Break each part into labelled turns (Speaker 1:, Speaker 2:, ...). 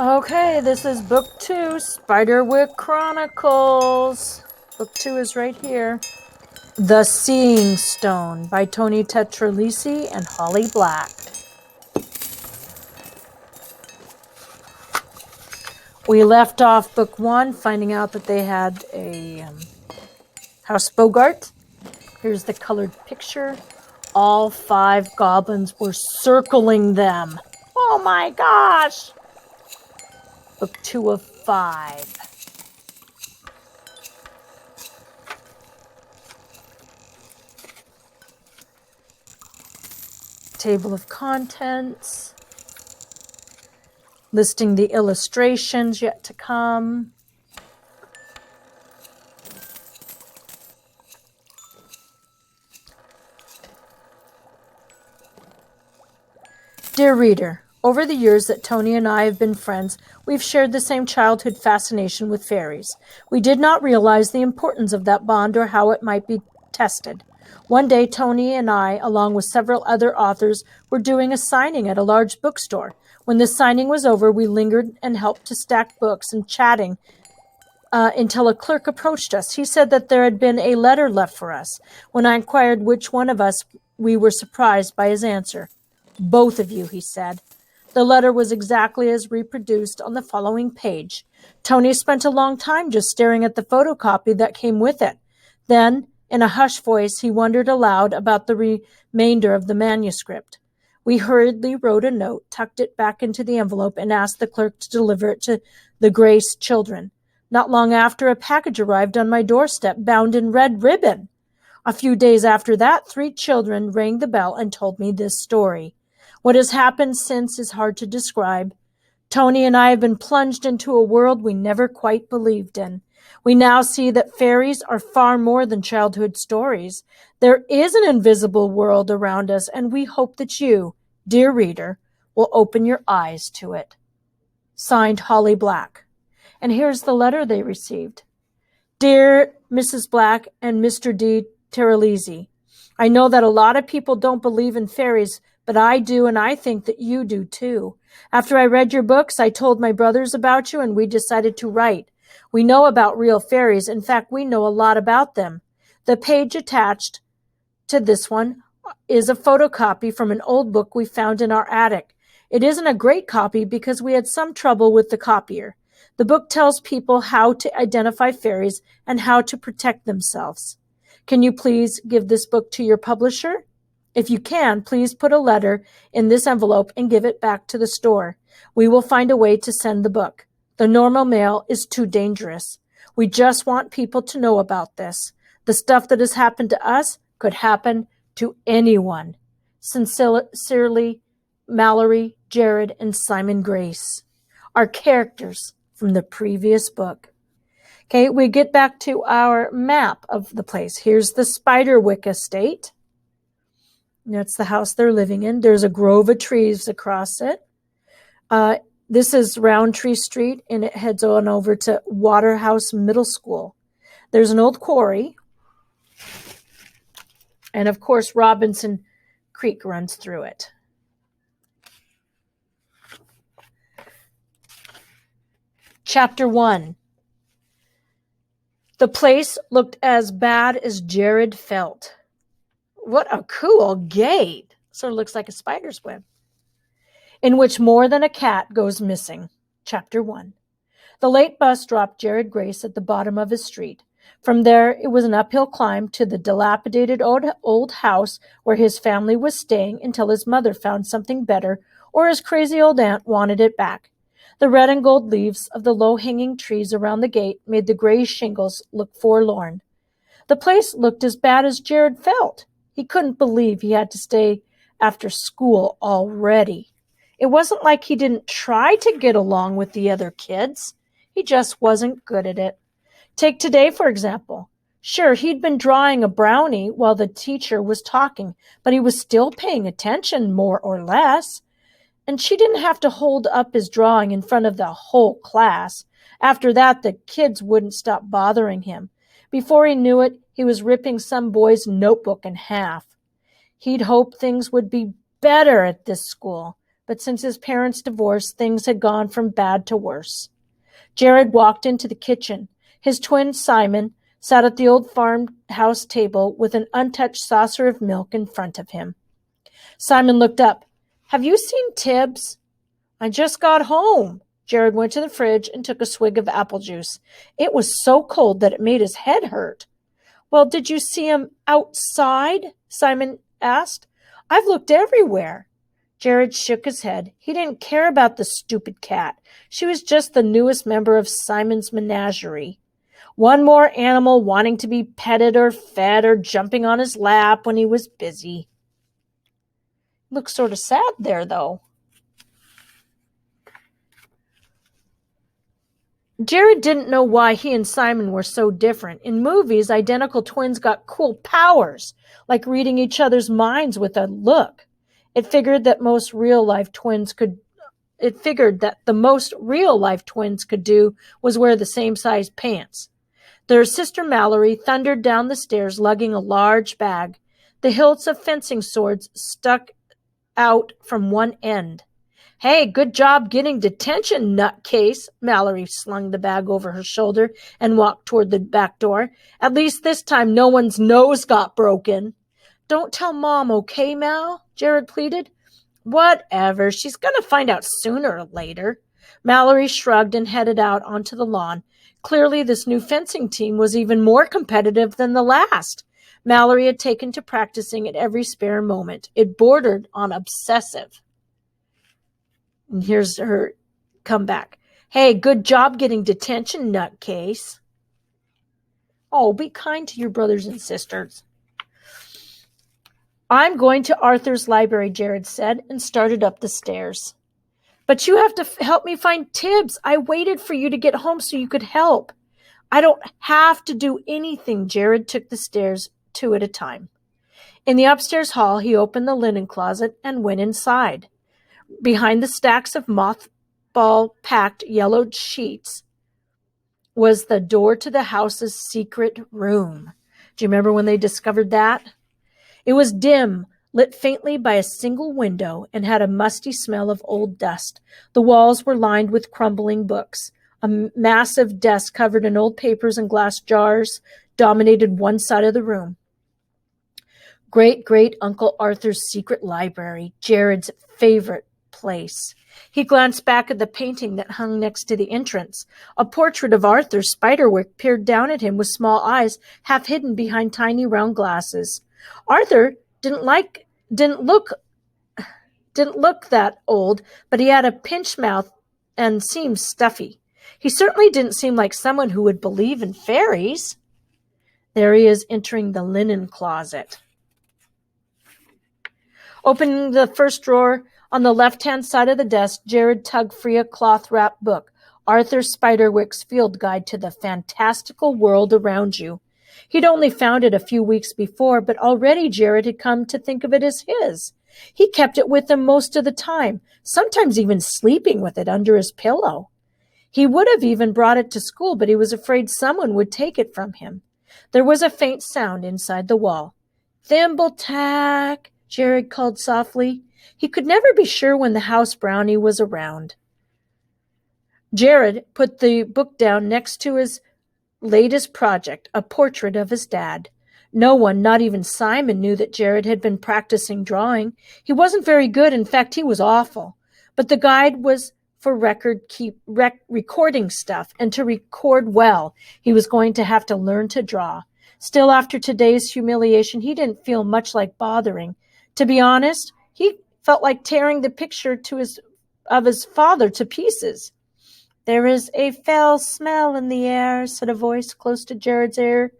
Speaker 1: Okay, this is Book 2, Spiderwick Chronicles. Book 2 is right here. The Seeing Stone by Tony Tetralisi and Holly Black. We left off Book 1 finding out that they had a House Bogart. Here's the colored picture. All 5 goblins were circling them. Oh my gosh! Book 2 of 5. Table of contents. Listing the illustrations yet to come. Dear reader, over the years that Tony and I have been friends, we've shared the same childhood fascination with fairies. We did not realize the importance of that bond or how it might be tested. One day, Tony and I, along with several other authors, were doing a signing at a large bookstore. When the signing was over, we lingered and helped to stack books and chatting until a clerk approached us. He said that there had been a letter left for us. When I inquired which one of us, we were surprised by his answer. Both of you, he said. The letter was exactly as reproduced on the following page. Tony spent a long time just staring at the photocopy that came with it. Then, in a hushed voice, he wondered aloud about the remainder of the manuscript. We hurriedly wrote a note, tucked it back into the envelope, and asked the clerk to deliver it to the Grace children. Not long after, a package arrived on my doorstep, bound in red ribbon. A few days after that, 3 children rang the bell and told me this story. What has happened since is hard to describe. Tony and I have been plunged into a world we never quite believed in. We now see that fairies are far more than childhood stories. There is an invisible world around us, and we hope that you, dear reader, will open your eyes to it. Signed, Holly Black. And here's the letter they received. Dear Mrs. Black and Mr. D. Terralisi, I know that a lot of people don't believe in fairies, but I do, and I think that you do too. After I read your books, I told my brothers about you, and we decided to write. We know about real fairies. In fact, we know a lot about them. The page attached to this one is a photocopy from an old book we found in our attic. It isn't a great copy because we had some trouble with the copier. The book tells people how to identify fairies and how to protect themselves. Can you please give this book to your publisher? If you can, please put a letter in this envelope and give it back to the store. We will find a way to send the book. The normal mail is too dangerous. We just want people to know about this. The stuff that has happened to us could happen to anyone. Sincerely, Mallory, Jared, and Simon Grace. Our characters from the previous book. Okay, we get back to our map of the place. Here's the Spiderwick estate. That's the house they're living in. There's a grove of trees across it. This is Roundtree Street, and it heads on over to Waterhouse Middle School. There's an old quarry. And, of course, Robinson Creek runs through it. Chapter 1. The place looked as bad as Jared felt. What a cool gate. Sort of looks like a spider's web. In which more than a cat goes missing. Chapter 1. The late bus dropped Jared Grace at the bottom of his street. From there, it was an uphill climb to the dilapidated old house where his family was staying until his mother found something better or his crazy old aunt wanted it back. The red and gold leaves of the low-hanging trees around the gate made the gray shingles look forlorn. The place looked as bad as Jared felt. He couldn't believe he had to stay after school already. It wasn't like he didn't try to get along with the other kids. He just wasn't good at it. Take today, for example. Sure, he'd been drawing a brownie while the teacher was talking, but he was still paying attention, more or less. And she didn't have to hold up his drawing in front of the whole class. After that, the kids wouldn't stop bothering him. Before he knew it, he was ripping some boy's notebook in half. He'd hoped things would be better at this school, but since his parents' divorce, things had gone from bad to worse. Jared walked into the kitchen. His twin, Simon, sat at the old farmhouse table with an untouched saucer of milk in front of him. Simon looked up. "Have you seen Tibbs?" "I just got home." Jared went to the fridge and took a swig of apple juice. It was so cold that it made his head hurt. "Well, did you see him outside?" Simon asked. "I've looked everywhere." Jared shook his head. He didn't care about the stupid cat. She was just the newest member of Simon's menagerie. One more animal wanting to be petted or fed or jumping on his lap when he was busy. Looks sort of sad there, though. Jared didn't know why he and Simon were so different. In movies, identical twins got cool powers, like reading each other's minds with a look. It figured that the most real life twins could do was wear the same size pants. Their sister Mallory thundered down the stairs lugging a large bag. The hilts of fencing swords stuck out from one end. "Hey, good job getting detention, nutcase." Mallory slung the bag over her shoulder and walked toward the back door. "At least this time no one's nose got broken." "Don't tell Mom, okay, Mal?" Jared pleaded. "Whatever. She's going to find out sooner or later." Mallory shrugged and headed out onto the lawn. Clearly, this new fencing team was even more competitive than the last. Mallory had taken to practicing at every spare moment. It bordered on obsessive. And here's her comeback. "Hey, good job getting detention, nutcase." Oh, be kind to your brothers and sisters. "I'm going to Arthur's library," Jared said, and started up the stairs. "But you have to help me find Tibbs. I waited for you to get home so you could help." "I don't have to do anything." Jared took the stairs 2 at a time. In the upstairs hall, he opened the linen closet and went inside. Behind the stacks of mothball-packed yellowed sheets was the door to the house's secret room. Do you remember when they discovered that? It was dim, lit faintly by a single window, and had a musty smell of old dust. The walls were lined with crumbling books. A massive desk covered in old papers and glass jars dominated one side of the room. Great-great-uncle Arthur's secret library, Jared's favorite place. He glanced back at the painting that hung next to the entrance. A portrait of Arthur Spiderwick peered down at him with small eyes half hidden behind tiny round glasses. Arthur didn't look that old, but he had a pinched mouth and seemed stuffy. He certainly didn't seem like someone who would believe in fairies. There he is entering the linen closet. Opening the first drawer on the left-hand side of the desk, Jared tugged free a cloth-wrapped book, Arthur Spiderwick's Field Guide to the Fantastical World Around You. He'd only found it a few weeks before, but already Jared had come to think of it as his. He kept it with him most of the time, sometimes even sleeping with it under his pillow. He would have even brought it to school, but he was afraid someone would take it from him. There was a faint sound inside the wall. "Thimbletack," Jared called softly. He could never be sure when the house brownie was around. Jared put the book down next to his latest project, a portrait of his dad. No one, not even Simon, knew that Jared had been practicing drawing. He wasn't very good. In fact, he was awful. But the guide was for recording stuff, and to record well, he was going to have to learn to draw. Still, after today's humiliation, he didn't feel much like bothering. To be honest, he felt like tearing the picture of his father to pieces. "There is a foul smell in the air," said a voice close to Jared's ear.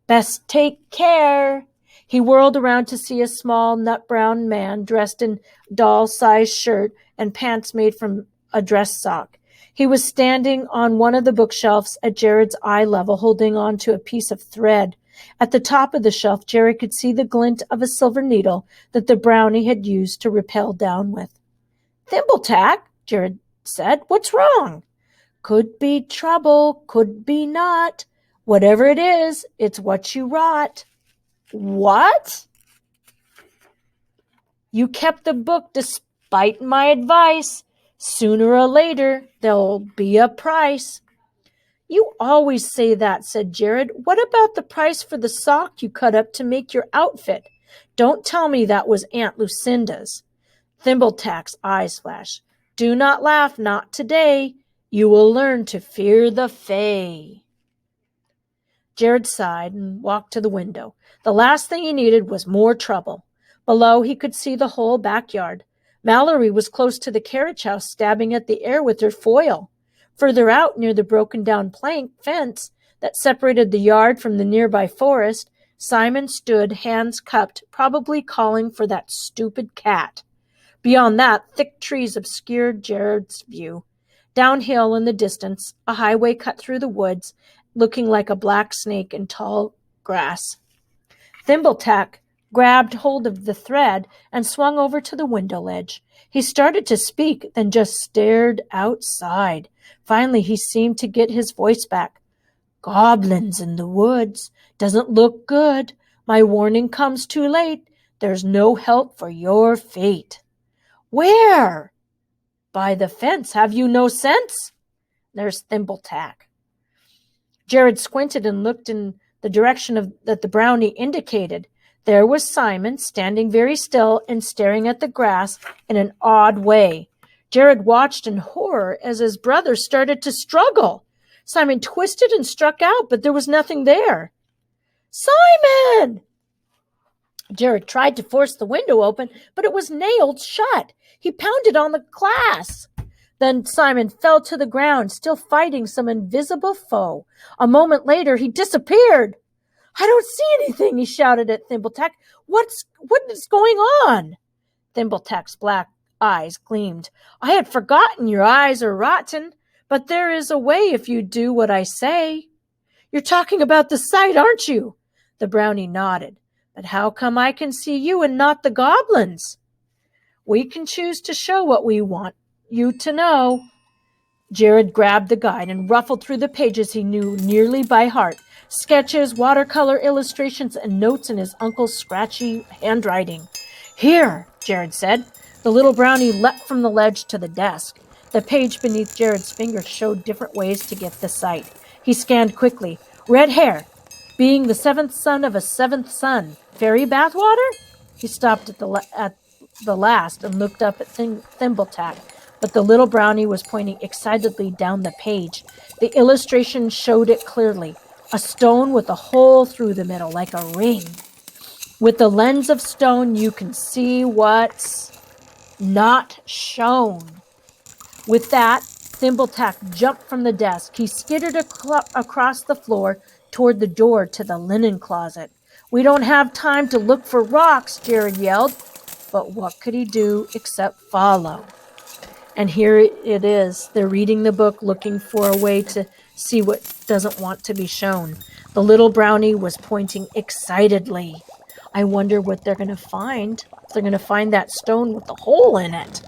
Speaker 1: "Best take care." He whirled around to see a small, nut-brown man dressed in doll-sized shirt and pants made from a dress sock. He was standing on one of the bookshelves at Jared's eye level, holding on to a piece of thread. At the top of the shelf, Jared could see the glint of a silver needle that the brownie had used to rappel down with. "Thimbletack," Jared said. "What's wrong?" "Could be trouble, could be not. Whatever it is, it's what you wrought." "What?" "You kept the book despite fighting my advice. Sooner or later, there'll be a price. You always say that, said Jared. What about the price for the sock you cut up to make your outfit? Don't tell me that was Aunt Lucinda's. Thimbletack's eyes flashed. Do not laugh, not today. You will learn to fear the Fae. Jared sighed and walked to the window. The last thing he needed was more trouble. Below, he could see the whole backyard. Mallory was close to the carriage house, stabbing at the air with her foil. Further out, near the broken-down plank fence that separated the yard from the nearby forest, Simon stood, hands cupped, probably calling for that stupid cat. Beyond that, thick trees obscured Jared's view. Downhill in the distance, a highway cut through the woods, looking like a black snake in tall grass. Thimbletack grabbed hold of the thread and swung over to the window ledge. He started to speak, then just stared outside. Finally, he seemed to get his voice back. Goblins in the woods. Doesn't look good. My warning comes too late. There's no help for your fate. Where? By the fence. Have you no sense? There's Thimbletack. Jared squinted and looked in the direction that the brownie indicated. There was Simon, standing very still and staring at the grass in an odd way. Jared watched in horror as his brother started to struggle. Simon twisted and struck out, but there was nothing there. Simon! Jared tried to force the window open, but it was nailed shut. He pounded on the glass. Then Simon fell to the ground, still fighting some invisible foe. A moment later, he disappeared. I don't see anything, he shouted at Thimbletack. What is going on? Thimbletack's black eyes gleamed. I had forgotten your eyes are rotten, but there is a way if you do what I say. You're talking about the sight, aren't you? The brownie nodded. But how come I can see you and not the goblins? We can choose to show what we want you to know. Jared grabbed the guide and ruffled through the pages he knew nearly by heart. Sketches, watercolor illustrations, and notes in his uncle's scratchy handwriting. Here, Jared said. The little brownie leapt from the ledge to the desk. The page beneath Jared's fingers showed different ways to get the sight. He scanned quickly. Red hair. Being the seventh son of a seventh son. Fairy bathwater? He stopped at the last and looked up at Thimbletack, but the little brownie was pointing excitedly down the page. The illustration showed it clearly. A stone with a hole through the middle, like a ring. With the lens of stone, you can see what's not shown. With that, Thimbletack jumped from the desk. He skittered across the floor toward the door to the linen closet. We don't have time to look for rocks, Jared yelled. But what could he do except follow? And here it is. They're reading the book, looking for a way to see what doesn't want to be shown. The little brownie was pointing excitedly. I wonder what they're going to find. If they're going to find that stone with the hole in it.